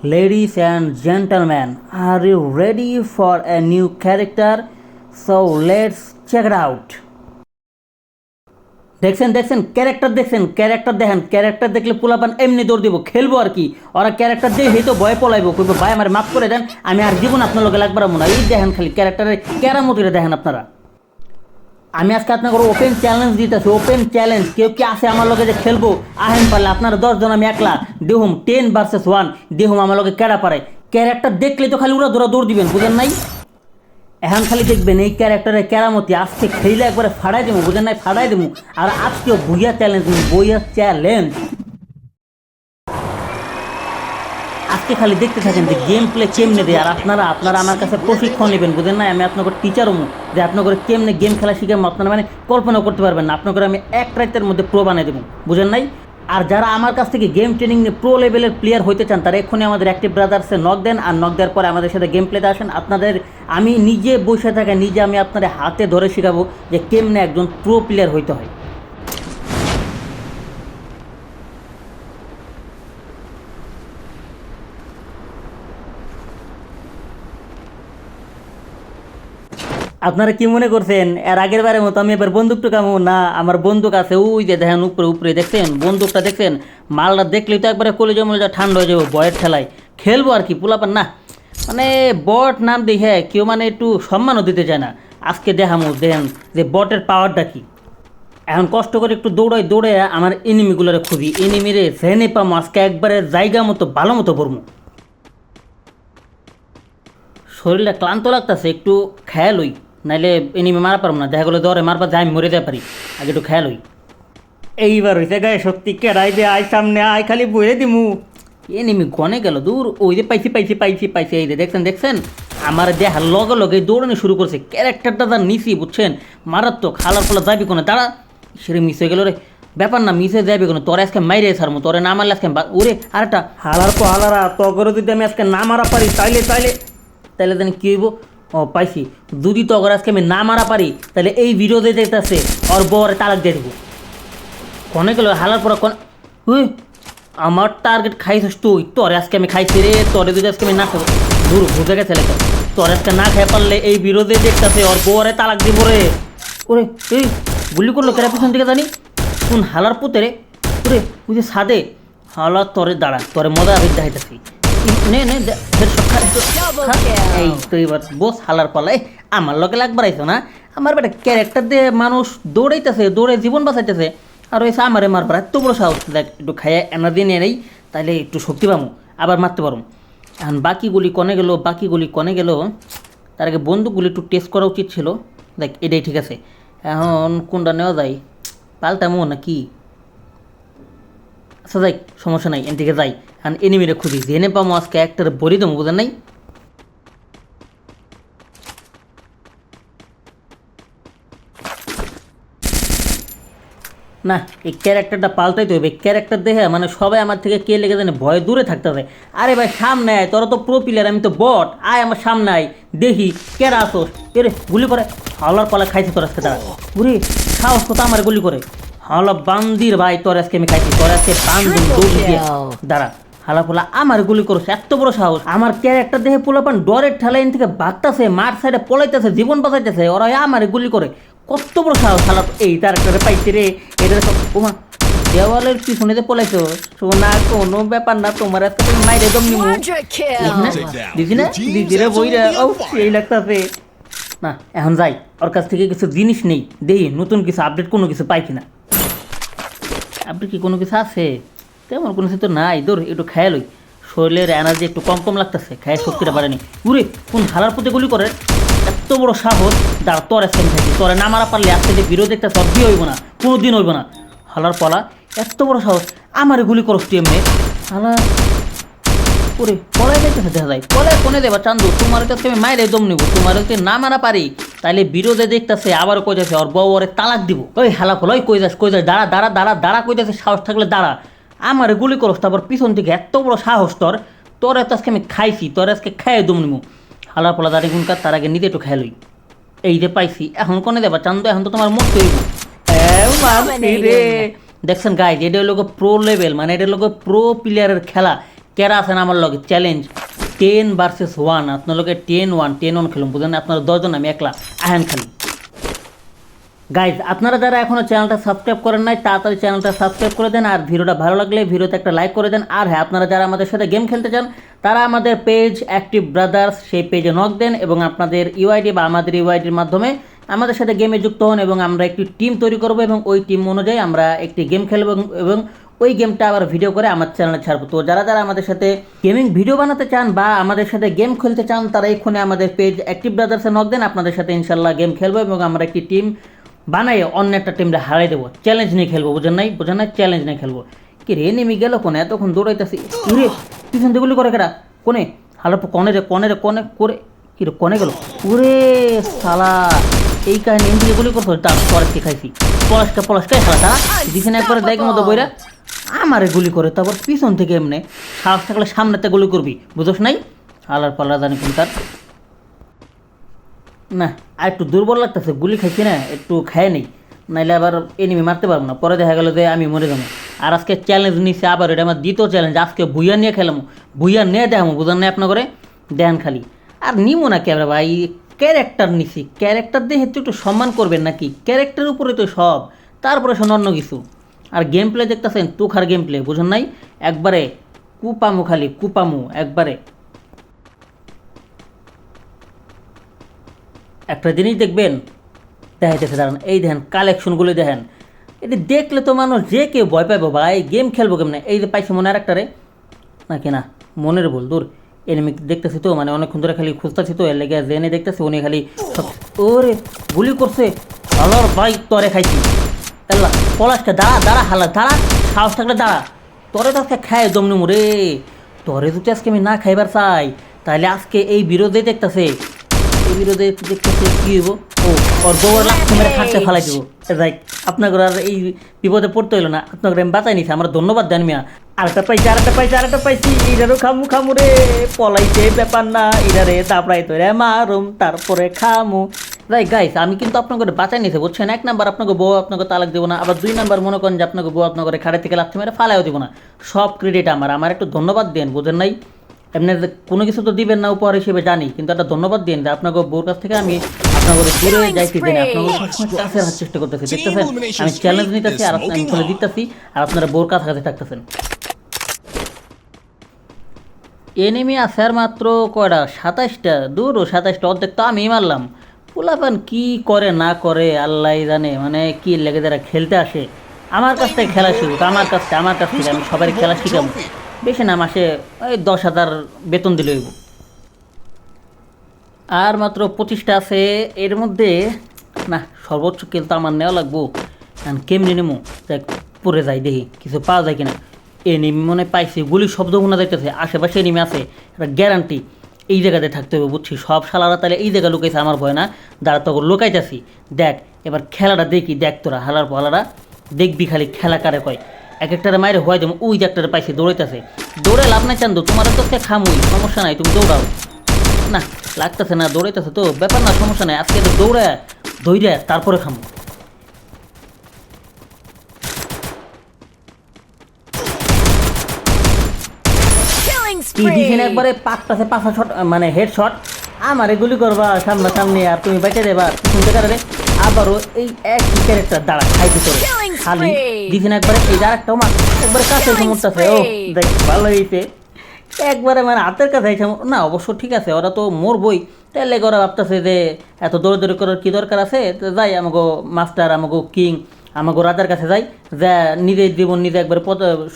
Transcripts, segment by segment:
Ladies and gentlemen, are you ready for a new character? So let's check it out. দেখছেন character দেখেন character দেখলে পোলাপান এমনি দৌড় দিব খেলবো আর কি ওরা ক্যারেক্টার দেখে তো ভয় পলাইবো কইবো ভাই আমার মাফ করে দেন আমি আর জীবন আপনার লগে লাগবার না এই দেখেন খালি ক্যারেক্টারের কেরামতিটা দেখেন আপনারা আমি আজকে আপনাকে ওপেন চ্যালেঞ্জ দিতেছি ওপেন চ্যালেঞ্জ কেউ কি আসে আমার লগে যে খেলবো আহেন পারলে আপনারা 10 জন আমি একলা দেহুম 10 ভার্সেস 1 দেহুম আমার লগে কেডা পারে ক্যারেক্টার দেখলে তো খালি উড়া ধরা দৌড় দিবেন বুঝেন নাই এখন খালি দেখবেন এই ক্যারেক্টারের কেরামতি আজকে খেলে একবারে ফাড়াই দেবো বুঝেন নাই ফাড়াই দেবো আর আজকেও বইয়া চ্যালেঞ্জ আজকে খালি দেখতে থাকেন যে গেম প্লে কেমনে দেয় আর আপনারা আমার কাছে প্রশিক্ষণ নেবেন বুঝেন না আমি আপনাকে টিচার হবো যে আপনাকে কেমনে গেম খেলা শিখাবো আপনারা মানে কল্পনা করতে পারবেন না আপনাকে আমি এক রাতের মধ্যে প্রো বানিয়ে দেবো বুঝেন নাই আর যারা আমার কাছ থেকে গেম ট্রেনিং নিয়ে প্রো লেভেলের প্লেয়ার হইতে চান তারা এক্ষুনি আমাদের অ্যাক্টিভ ব্রাদার্সে নক দেন আর নক দেওয়ার পরে আমাদের সাথে গেম প্লেতে আসেন আপনাদের আমি নিজে বসে থাকা নিজে আমি আপনাদের হাতে ধরে শেখাবো যে কেমনে একজন প্রো প্লেয়ার হইতে হয় আপনারা কি মনে করছেন এর আগের বারের মতো আমি এবার বন্দুক টুকামো না আমার বন্দুক আছে ওই যে দেখেন উপরে দেখছেন বন্দুকটা দেখছেন মালটা দেখলেই তো একবারে কলেজে মলেজা ঠান্ডা হয়ে যাবো বয়ের ঠেলায় খেলবো আর কি পোলাপান না মানে বট নাম দেখে কেউ মানে একটু সম্মানও দিতে চায় না আজকে দেখামো দেখেন যে বটের পাওয়ারটা কি এখন কষ্ট করে একটু দৌড়ে আমার এনিমিগুলোরে খুঁজি এনিমিরে জেনে পামো আজকে একবারে জায়গা মতো ভালো মতো পড়বো শরীরটা ক্লান্ত লাগতেছে একটু খেয়াল হই নাইলে এনিমি মারা পারবো না দেখা গেলো দরে মারবা যাই মরে যেতে পারি আগে একটু খেয়াল হই এইবার হয়েছে গায়ে সত্যি কেড়াই যে আয় সামনে আয় খালি বয়ে দিমু এনিমি গনে গেল দূর ওই যে পাইছি এই যে দেখছেন আমার দেখার লগে দৌড়ানো শুরু করছে ক্যারেক্টারটা তার নিচি বুঝছেন মারাত্মক হালার ফলা যাবি কোনো তারা সেরে মিস হয়ে গেল রে ব্যাপার না মিসে যাবি কোনো তোর আজকে মাইরে ছাড়মু তোরে না মারলে আজকে ওরে আরেকটা হালারা তগরে যদি আমি আজকে না মারা পারি তাইলে জানি কী হইব ও পাইছি যদি তগর আজকে আমি না মারা পারি তাহলে এই ভিডিওতে দেখতেছে ওর বরে তালাক দিয়ে দেবো কনে গেল হালার পর আমার টার্গেট খাইছিস তুই তোরে আজকে আমি খাইছি রে তোরে যদি আজকে আমি না খাবো দূর বুঝে গেছে লেখা তোর আজকে না খেয়ে পারলে এই বিরোধে দেখতেছে ওর বরে তালাক দিব রে ওরে এই গুলি করলো কেরা পিছন দিকে জানি কোন হালার পুতে রে ওরে ওই যে সাদে হালার তোরে দাঁড়া তোরে মজা দেখাইতেছি এই তো এবার বস হালার পালাই আমার লগে লাগবার আইছো না আমার বেটা ক্যারেক্টার দিয়ে মানুষ দৌড়ে জীবন বাঁচাইতেছে আর ওই আমারে মারবার এত বড় সাহস দেখ একটু খাইয়া এনার্জি নিয়ে নেই তাইলে একটু শক্তি পাবো আবার মারতে পারো এখন বাকিগুলি কনে গেল তার আগে বন্দুকগুলি একটু টেস্ট করা উচিত ছিল দেখ এটাই ঠিক আছে এখন কোনটা নেওয়া যায় পাল্টামো না কি আচ্ছা যাই সমস্যা নাই এদিকে যাই আর এনিমিরে খুঁজি জেনে পাবো আজকে একটার বলি দেবো বুঝেন নাই না এই ক্যারেক্টারটা পাল্টাইতে হবে ক্যারেক্টার দেখে মানে সবাই আমার থেকে কে লেগে জানে ভয়ে দূরে থাকতে হবে আরে ভাই সামনে আয় তোরা তো প্রো প্লেয়ার আমি তো বট আয় আমার সামনে আয় দেখি কেরা আসোস এরে গুলি করে হাওলার পালা খাইছে তোর আজকে তারা বুড়ি সাহস কত আমার গুলি করে হাওলা বান্দির ভাই তোর আজকে আমি খাইছি তোর আজকে বান্দির দৌড় দিয়ে দাঁড়া হালা পোলা আমার গুলি করছে এত বড় সাহস আমার ক্যারেক্টার দেখে পোলাপান ডরের ঠেলাইন থেকে বাগতাছে মাঠ সাইডে পলাইতেছে জীবন বাঁচাইতেছে ওরা আমার গুলি করে কত বড় সাহস হালা এই ক্যারেক্টারে পাইছে রে এটা সব ওমা দেওয়ালের পিছনে যে পলাইছো শোনা কোনো ব্যাপার না তোমার আজকে তুমি মাইরে দম নিমু দিদি রে বইরা ও এই লাগতাছে না এখন যাই ওর কাছ থেকে কিছু জিনিস নেই দেখি নতুন কিছু আপডেট কোনো কিছু পাই কিনা আপডেট কি কোনো কিছু আছে তেমন কোনো কিছু তো নাই দূর একটু খেয়াল হই শরীরের এনার্জি একটু কম লাগতেছে খেয়ে শক্তিটা বাড়েনি উরে কোন হালার প্রতি গুলি করে এত বড় সাহস দাঁড়া তোর আজকে আমি থাকি তোরে না মারা পারলে আজকে যে বিরোধ একটা তোর বিয়ে হইব না কোনো দিন হইব না হালার পলা এত বড় সাহস আমারে গুলি করস তুই এমনি হালা ওরে পলাই যাইতেছে দেখা যায় পলাই কোনে দেবা চান্দু তোমার কাছে আমি মায়ের দম নিব তোমার যদি না মারা পারি তাহলে বিরোধে দেখতেছে আবার কই যাচ্ছে ওর বউ ওরে তালাক দিব ওই হালা ফলাই কই যাস দাঁড়া কই যাচ্ছে সাহস থাকলে দাঁড়া আমার গুলি করস তারপর পিছন থেকে এত বড় সাহস তোর এত আজকে আমি খাইছি তোর আজকে খাইয়ে দম নিব হালার পোলা দাঁড়িয়ে গুনকার তার আগে নিজে একটু খেয়ালই এই যে পাইছি এখন কোনে দেবা চান্দু এখন তো তোমার মুখ হইব রে দেখছেন গাইজ এটা হলো প্রো লেভেল মানে এটা হলো প্রো প্লেয়ারের খেলা কেরা আছেন আমার লগে চ্যালেঞ্জ 10 vs 1 আপনার লগে 10-1 খেলুন বুঝলেন না আপনারা 10 জন আমি একলা আহেন খালি গাইজ আপনারা যারা এখনও চ্যানেলটা সাবস্ক্রাইব করেন নাই তাড়াতাড়ি চ্যানেলটা সাবস্ক্রাইব করে দেন আর ভিডিওটা ভালো লাগলে ভিডিওতে একটা লাইক করে দেন আর হ্যাঁ আপনারা যারা আমাদের সাথে গেম খেলতে চান তারা আমাদের পেজ অ্যাক্টিভ ব্রাদার্স সেই পেজে নক দেন এবং আপনাদের ইউআইডি বা আমাদের ইউআইডির মাধ্যমে আমাদের সাথে গেমে যুক্ত হন এবং আমরা একটি টিম তৈরি করব এবং ওই টিম অনুযায়ী আমরা একটি গেম খেলব এবং ওই গেমটা আবার ভিডিও করে আমার চ্যানেলে ছাড়বো তো যারা যারা আমাদের সাথে গেমিং ভিডিও বানাতে চান বা আমাদের সাথে গেম খেলতে চান তারা এক্ষুনি আমাদের পেজ অ্যাক্টিভ ব্রাদার্সে নক দেন আপনাদের সাথে ইনশাল্লাহ গেম খেলবো এবং আমরা একটি টিম বানাই অন্য একটা টিমটা হারাই দেবো চ্যালেঞ্জ নিয়ে খেলবো বুঝেন নাই চ্যালেঞ্জ নিয়ে খেলবো কি রে নেমে গেল কোনে এতক্ষণ দৌড়াইতেছি রে পিছন দিয়ে গুলি করে কেটা কোনে হালো কনে করে কি রে কনে গেল ওরে সালা এই কাহিনী এমনি গুলি করতো তার পলাশকে খাইছি পলাশকে হালা তারা দিছেন একবারে জায়গার মতো বইরা আমারে গুলি করে তারপর পিছন থেকে এমনি সাহস থাকলে সামনেতে গুলি করবি বুঝোস নাই হালার পাল্লা জানি কোন তার না আর একটু দুর্বল লাগতেছে গুলি খাইছি না একটু খায় নেই নাইলে আবার এনিমি মারতে পারবো না পরে দেখা গেলো যে আমি মরে যাবো আর আজকে চ্যালেঞ্জ নিচ্ছে আবার এটা আমার দ্বিতীয় চ্যালেঞ্জ আজকে ভুইয়া নিয়ে খেলাম ভুইয়া নিয়ে দেখামো বুঝান না আপনার করে দেন খালি আর নিমো না ক্যামেরা ভাই ক্যারেক্টার নিছি ক্যারেক্টার দিয়ে একটু সম্মান করবেন নাকি ক্যারেক্টারের উপরে তো সব তারপরে শোন অন্য কিছু আর গেম প্লে দেখতেছেন তুখার গেম প্লে বুঝুন নাই একবারে কুপামু একবারে একটা জিনিস দেখবেন দেখাইতেছে দাঁড়ান এই দেখেন কালেকশনগুলো দেখেন এটি দেখলে তো মানুষ যে কেউ ভয় পাইবো ভাই গেম খেলবো কেমনে এই যে পাইছে মনে আর একটারে নাকি না মনের বল দূর এনিমি দেখতেছি তো মানে অনেকক্ষণ ধরে খালি খুঁজতেছি তো এর লেগে জেনে দেখতেছি উনি খালি ওরে গুলি করছে আলোর ভাই তরে খাইছি এল্লা পলাশকে দাঁড়া হালা দাঁড়া সাহস থাকলে দাঁড়া তরে তো আজকে খায় দমনি মুরে তরে যদি আজকে আমি না খাইবার চাই তাহলে আজকে এই বিরোধে দেখতেছে এই বিরোধে দেখতেছে কি হইব ও ওর গোবর লাগছে মেরে খাটতে ফেলাই দিব রাইট আপনাকে আর এই বিপদে পড়তে হইলো না আপনাকে আমি বাঁচাই নিছি আমরা ধন্যবাদ দেন মিয়া আরেকটা পাইছি ইরারও খামু রে পলাইছে ব্যাপার না ইরারে তারপরে তো রে মারুম তারপরে খামু রাইট গাইস আমি কিন্তু আপনাকে বাঁচাই নিছি বুঝছেন 1 নাম্বার আপনাকে বউ আপনাকে তালাক দেবো না আবার 2 নাম্বার মনে করেন যে আপনাকে বউ আপনাকে খাড়ে থেকে লাগছে মেরে ফালাইও দিব না সব ক্রেডিট আমার একটু ধন্যবাদ দেন বুঝেন নাই এমনি কোনো কিছু তো দিবেন না উপহার হিসেবে জানি কিন্তু একটা ধন্যবাদ দিন যে আপনাকে বউর কাছ থেকে আমি আপনাকে দূরে যাইতে দিন আপনাকে সবসময় কাছে রাখার চেষ্টা করতেছি দেখতেছেন আমি চ্যালেঞ্জ নিতেছি আর আমি চলে দিতেছি আর আপনারা বউর কাছাকাছি থাকতেছেন এনিমি আছে আর মাত্র কয়টা 27টা দূর 27টা অর্ধেক তো আমি মারলাম পোলাপান কি করে না করে আল্লাহ জানে মানে কি লেগে যারা খেলতে আসে আমার কাছ থেকে খেলা শিখুক আমার কাছ থেকে আমি সবাই খেলা শিখাবো বেশি না মাসে ওই 10,000 বেতন দিলে হইব আর মাত্র 25টা আছে এর মধ্যে না সর্বোচ্চ কিল তো আমার নেওয়া লাগবো কারণ কেমনি নেমো দেখ পরে যাই দেখি কিছু পাওয়া যায় কিনা এনিমি মনে পাইছি গুলি শব্দ শোনা যাইতেছে আশেপাশে এনিমি আছে এটা গ্যারান্টি এই জায়গাতে থাকতে হবে বুঝছি সব শালারা তাহলে এই জায়গায় লুকাইছে আমার ভয় না দাঁড়া তখন লুকাইতেছি দেখ এবার খেলাটা দেখি দেখ তোরা হালার পালারা দেখবি খালি খেলা কারে কয় এক একটারে মায়ের হয়ে দেবো ওই যে একটারে পাইছি দৌড়াইতেছে দৌড়ে লাভ নাই চান্দু তোমার তো খামুই সমস্যা নাই তুমি দৌড়াও না লাগতেছে না দৌড়াইতেছে তো ব্যাপার না সমস্যা নাই আজকে দৌড়ে দৌড়ে তারপরে খামু একবারে 5টা শট মানে হেড শট আমার গুলি করবা সামনে আর তুমি বেঁচে দেবা শুনতে পারে আবারও এই একই ক্যারেক্টার দাঁড়া খাইতে তোরে খালি দিছেন একবারে এই আরেকটা মার একবারে কাছে এসে মরতেছে ও দেখ ভালো হইছে একবারে মানে হাতের কাছে এসে না অবশ্য ঠিক আছে ওরা তো মরবই তাহলে ওরা ভাবতেছে যে এত দৌড়াদৌড়ি করার কী দরকার আছে তো যাই আমাকে মাস্টার আমাকে কিং আমাকে রাজার কাছে যাই যা নিজের জীবন নিজে একবার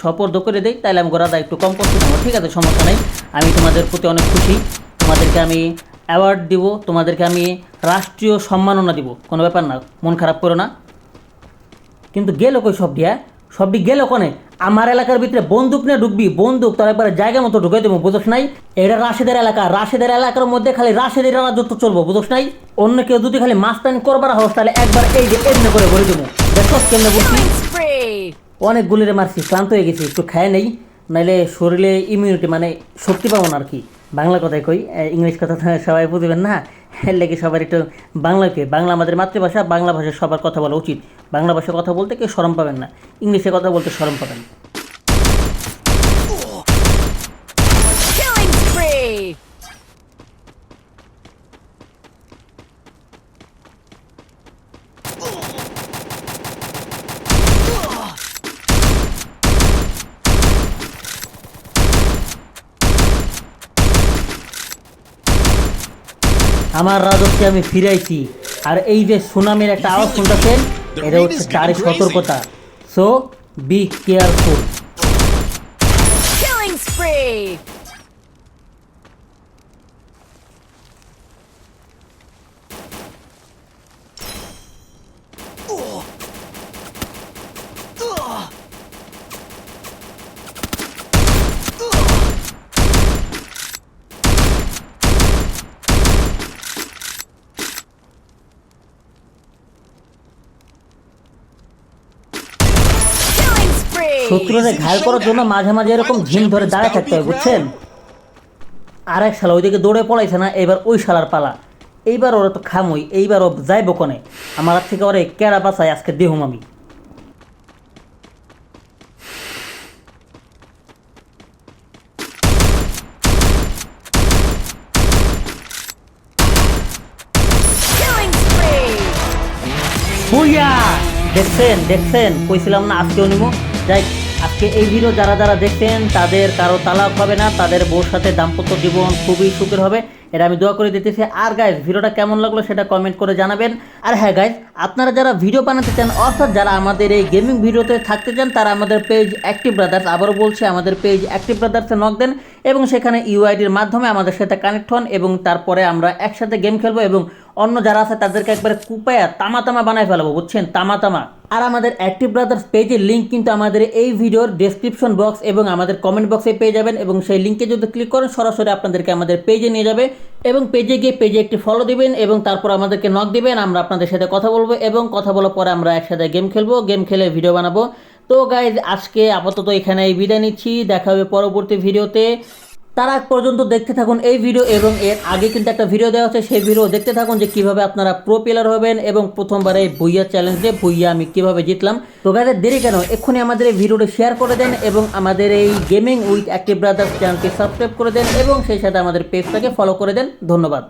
সপর্দ করে দেয় তাহলে আমাকে রাজা একটু কম করতে পারবো ঠিক আছে সমস্যা নেই আমি তোমাদের প্রতি অনেক খুশি তোমাদেরকে আমি অ্যাওয়ার্ড দিব তোমাদেরকে আমি রাষ্ট্রীয় সম্মাননা দিব কোনো ব্যাপার না মন খারাপ করো না কিন্তু গেল কই সবটি গেল কোনে আমার এলাকার ভিতরে বন্দুক নিয়ে ঢুকবি বন্দুক তোর একবারে জায়গা মতো ঢুকাই দেবো বুঝোস নাই এটা রাশেদের এলাকার মধ্যে খালি রাশেদের রাজত্ব চলবো বুঝোস নাই অন্য কেউ যদি খালি মাস্তানি করবার হোস তাহলে একবার এই যে এমনি করে বলে দেবো দেখো কেমনে বলছি অনেক গুলিরে মারছি ক্লান্ত হয়ে গেছি একটু খায় নেই নাইলে শরীরে ইমিউনিটি মানে শক্তি পাবো না আর কি বাংলা কথায় কই ইংলিশ কথা সবাই বুঝবেন না এর লেগে সবার একটু বাংলা আমাদের মাতৃভাষা বাংলা ভাষায় সবার কথা বলা উচিত বাংলা ভাষায় কথা বলতে কেউ শরম পাবেন না ইংলিশে কথা বলতে শরম পাবেন আমার রাজত্বে আমি ফিরাইছি। আর এই যে সুনামির একটা আওয়াজ শুনতেছেন, এটা হচ্ছে তারই সতর্কতা। So be careful. Killing spree! Killing spree! শত্রুরে ঘায়ল করার জন্য মাঝে মাঝে এরকম ঝিম ধরে দাঁড়ায় থাকতে হয়, বুঝছেন? আরেক শালা ওইদিকে দৌড়ে পড়াইছে না, এবার ওই শালার পালা। এইবার ওরা তো খামই, এইবার ও যাইব কোনে? আমার হাত থেকে ওরে কেরা বাঁচায় আজকে দেহুম আমি। Killing spree! বুইয়া! দেখছেন কইছিলাম না আজকেও নিব। যাই, আজকে এই ভিডিও যারা যারা দেখছেন তাদের কারো তালাক হবে না, তাদের বউর সাথে দাম্পত্য জীবন খুবই সুখের হবে, এটা আমি দোয়া করে দিতেছি। আর গাইজ, ভিডিওটা কেমন লাগলো সেটা কমেন্ট করে জানাবেন। আর হ্যাঁ গাইজ, আপনারা যারা ভিডিও বানাতে চান, অর্থাৎ যারা আমাদের এই গেমিং ভিডিওতে থাকতে চান, তারা আমাদের পেজ অ্যাক্টিভ ব্রাদার্স, আবারও বলছি, আমাদের পেজ অ্যাক্টিভ ব্রাদার্সে নক দেন এবং সেখানে ইউআইডির মাধ্যমে আমাদের সাথে কানেক্ট হন এবং তারপরে আমরা একসাথে গেম খেলবো এবং অন্য যারা আছে তাদেরকে একবারে কুপায়া তামা বানায় ফেলাবো, বুঝছেন? তামা। আর আমাদের অ্যাক্টিভ ব্রাদার্স পেজের লিঙ্ক কিন্তু আমাদের এই ভিডিওর ডেসক্রিপশন বক্স এবং আমাদের কমেন্ট বক্সে পেয়ে যাবেন এবং সেই লিঙ্কে যদি ক্লিক করেন সরাসরি আপনাদেরকে আমাদের পেজে নিয়ে যাবে এবং পেজে গিয়ে পেজে একটি ফলো দিবেন এবং তারপর আমাদেরকে নক দিবেন, আমরা আপনাদের সাথে কথা বলবো এবং কথা বলার পরে আমরা একসাথে গেম খেলবো, গেম খেলে ভিডিও বানাবো। তো গাইজ, আজকে আপাতত এখানে বিদায় নিচ্ছি, দেখা হবে পরবর্তী ভিডিওতে। তার আগ পর্যন্ত দেখতে থাকুন এই ভিডিও এবং এর আগে কিন্তু একটা ভিডিও দেওয়া হচ্ছে, সেই ভিডিও দেখতে থাকুন যে কিভাবে আপনারা প্রো প্লেয়ার হবেন এবং প্রথমবার এই ভুইয়া চ্যালেঞ্জে ভুইয়া আমি কিভাবে জিতলাম। তো গাইজ, দেরি কেন, এক্ষুনি আমাদের এই ভিডিওটা শেয়ার করে দেন এবং আমাদের এই গেমিং উইথ অ্যাক্টিভ ব্রাদার্স চ্যানেলকে সাবস্ক্রাইব করে দেন এবং সেই সাথে আমাদের পেজটাকে ফলো করে দেন। ধন্যবাদ।